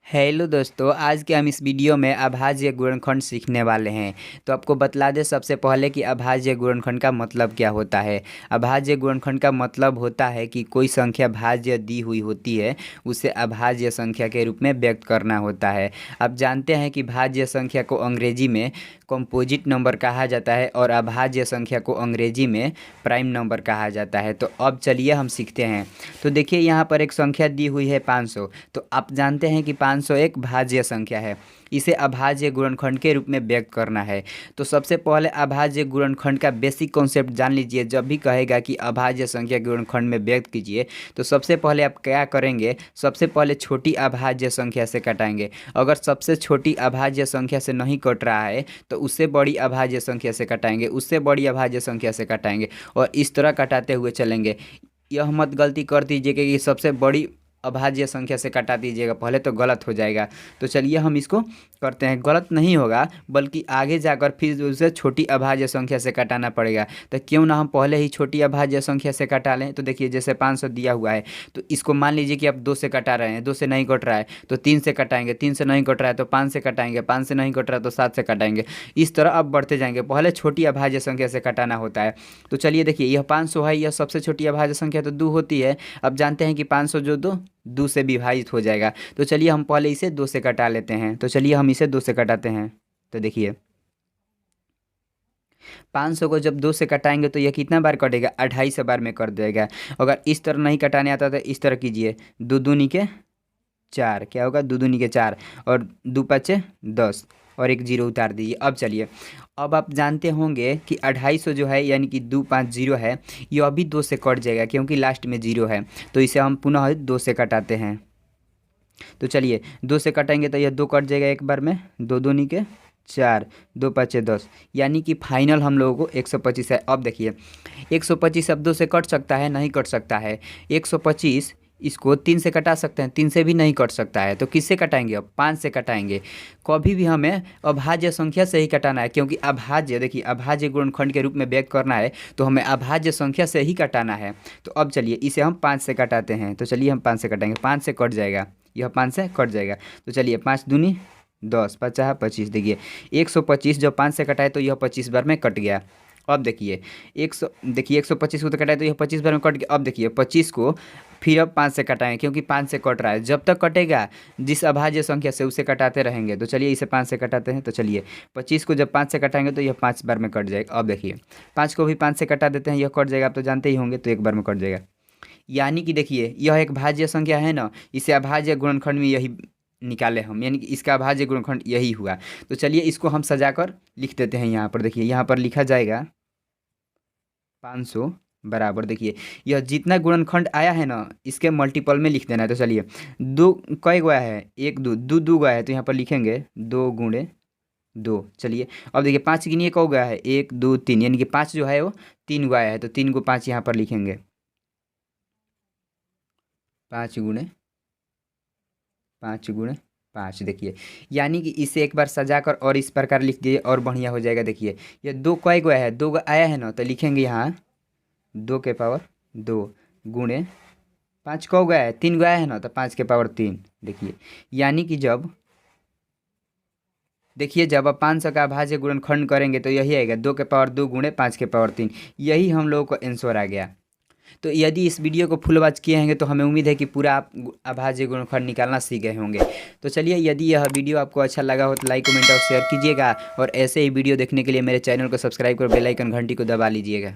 Hello दोस्तों, आज के हम इस वीडियो में अभाज्य गुणनखंड सीखने वाले हैं। तो आपको बतला दें सबसे पहले कि अभाज्य गुणनखंड का मतलब क्या होता है। अभाज्य गुणनखंड का मतलब होता है कि कोई संख्या भाज्य दी हुई होती है, उसे अभाज्य संख्या के रूप में व्यक्त करना होता है। आप जानते हैं कि भाज्य संख्या को अंग्रेजी में कंपोजिट नंबर कहा जाता है और अभाज्य संख्या को अंग्रेजी में प्राइम नंबर कहा जाता है। तो अब चलिए हम सीखते हैं। तो देखिए यहाँ पर एक संख्या दी हुई है 500। तो आप जानते हैं कि 500 एक भाज्य संख्या है, इसे अभाज्य गुणनखंड के रूप में व्यक्त करना है। तो सबसे पहले अभाज्य गुणनखंड का बेसिक कॉन्सेप्ट जान लीजिए। जब भी कहेगा कि अभाज्य संख्या गुणनखंड में व्यक्त कीजिए, तो सबसे पहले आप क्या करेंगे, सबसे पहले छोटी अभाज्य संख्या से कटाएंगे। अगर सबसे छोटी अभाज्य संख्या से नहीं कट रहा है तो उससे बड़ी अभाज्य संख्या से कटाएंगे, उससे बड़ी अभाज्य संख्या से कटाएंगे और इस तरह कटाते हुए चलेंगे। यह मत गलती कर दीजिएगा कि सबसे बड़ी अभाज्य संख्या से कटा दीजिएगा पहले, तो गलत हो जाएगा। तो चलिए हम इसको करते हैं। गलत नहीं होगा, बल्कि आगे जाकर फिर उसे छोटी अभाज्य संख्या से कटाना पड़ेगा। तो क्यों ना हम पहले ही छोटी अभाज्य संख्या से कटा लें। तो देखिए जैसे 500 दिया हुआ है, तो इसको मान लीजिए कि आप 2 से कटा रहे हैं, 2 से नहीं कट रहा है तो 3 से कटाएंगे, 3 से नहीं कट रहा है तो 5 से कटाएंगे, 5 से नहीं कट रहा है तो 7 से कटाएंगे। इस तरह अब बढ़ते जाएंगे, पहले छोटी अभाज्य संख्या से कटाना होता है। तो चलिए देखिए यह 500 है, यह सबसे छोटी अभाज्य संख्या तो 2 होती है। अब जानते हैं कि 500 जो 2 से विभाजित हो जाएगा। तो चलिए हम पहले इसे 2 से कटा लेते हैं। तो चलिए हम इसे 2 से कटाते हैं। तो देखिए 500 को जब 2 से कटाएंगे तो यह कितना बार कटेगा, 28 बार में कर देगा। अगर इस तरह नहीं कटाने आता तो इस तरह कीजिए, 2 दूनी के 4, क्या होगा 2 दूनी के 4 और 2 पचे 10 और एक जीरो उतार दीजिए। अब चलिए, अब आप जानते होंगे कि 2800 जो है यानी कि 250 है, ये अभी 2 से कट जाएगा क्योंकि लास्ट में जीरो है। तो इसे हम पुनः 2 से कटाते हैं। तो चलिए 2 से कटेंगे तो यह 2 कट जाएगा एक बार में, 2 दूनी के 4, 2 पचे 10, यानी कि फाइनल हम लोगों को 125 है। अब देखिए 125 अब 2 से कट सकता है, नहीं कट सकता है। 125 इसको 3 से कटा सकते हैं, 3 से भी नहीं कट सकता है। तो किससे कटाएंगे, अब 5 से कटाएंगे। कभी भी हमें अभाज्य संख्या से ही कटाना है, क्योंकि अभाज्य, देखिए अभाज्य गुणनखंड के रूप में व्यक्त करना है तो हमें अभाज्य संख्या से ही कटाना है। तो अब चलिए इसे हम 5 से कटाते हैं। तो चलिए हम 5 से कटाएंगे, 5 से कट जाएगा, यह 5 से कट जाएगा। तो चलिए 5 दूनी 10, 50 25। देखिए 125 जब 5 से कटाए तो यह 25 बार में कट गया। अब देखिए 125 को तो कटाए तो यह 25 बार में कट गया। अब देखिए 25 को फिर अब 5 से कटाएंगे, क्योंकि 5 से कट रहा है। जब तक कटेगा जिस अभाज्य संख्या से उसे कटाते रहेंगे। तो चलिए इसे 5 से कटाते हैं। तो चलिए 25 को जब 5 से कटाएंगे तो यह 5 बार में कट जाएगा। अब देखिए 5 को भी 5 से कटा देते हैं, यह कट जाएगा, आप तो जानते ही होंगे, तो एक बार में कट जाएगा। यानी कि देखिए यह एक भाज्य संख्या है ना, इसे अभाज्य गुणनखंड में यही निकाले हम, यानी कि इसका अभाज्य गुणनखंड यही हुआ। तो चलिए इसको हम सजाकर लिख देते हैं। यहाँ पर देखिए, यहाँ पर लिखा जाएगा 500 बराबर, देखिए यह जितना गुणनखंड आया है ना इसके मल्टीपल में लिख देना है। तो चलिए 2 कई गया है, 1 2 2 2 गया है, तो यहाँ पर लिखेंगे 2 गुणे 2। चलिए अब देखिए 5 गिनिए कौ गया है, 1 2 3, यानी कि 5 जो है वो 3 गया है। तो 3 को 5 यहाँ पर लिखेंगे, 5 गुणे 5 गुणे 5। देखिए यानी कि इसे एक बार सजाकर और इस प्रकार लिख दिए और बढ़िया हो जाएगा। देखिए ये 2 कई गया है, 2 आया है ना, तो लिखेंगे यहाँ 2 के पावर 2 गुणे 5 कौ गया है, 3 गया है ना, तो 5 के पावर 3। देखिए यानी कि जब आप 500 का अभाज्य गुणनखंड करेंगे तो यही आएगा, 2 के पावर 2 गुणे 5 के पावर 3। यही हम लोगों को आंसर आ गया। तो यदि इस वीडियो को फुल वॉच किए होंगे तो हमें उम्मीद है कि पूरा आप अभाज्य गुणनखंड निकालना सीख गए होंगे। तो चलिए यदि यह वीडियो आपको अच्छा लगा हो तो लाइक कमेंट और शेयर कीजिएगा, और ऐसे ही वीडियो देखने के लिए मेरे चैनल को सब्सक्राइब कर बेल आइकन घंटी को दबा लीजिएगा।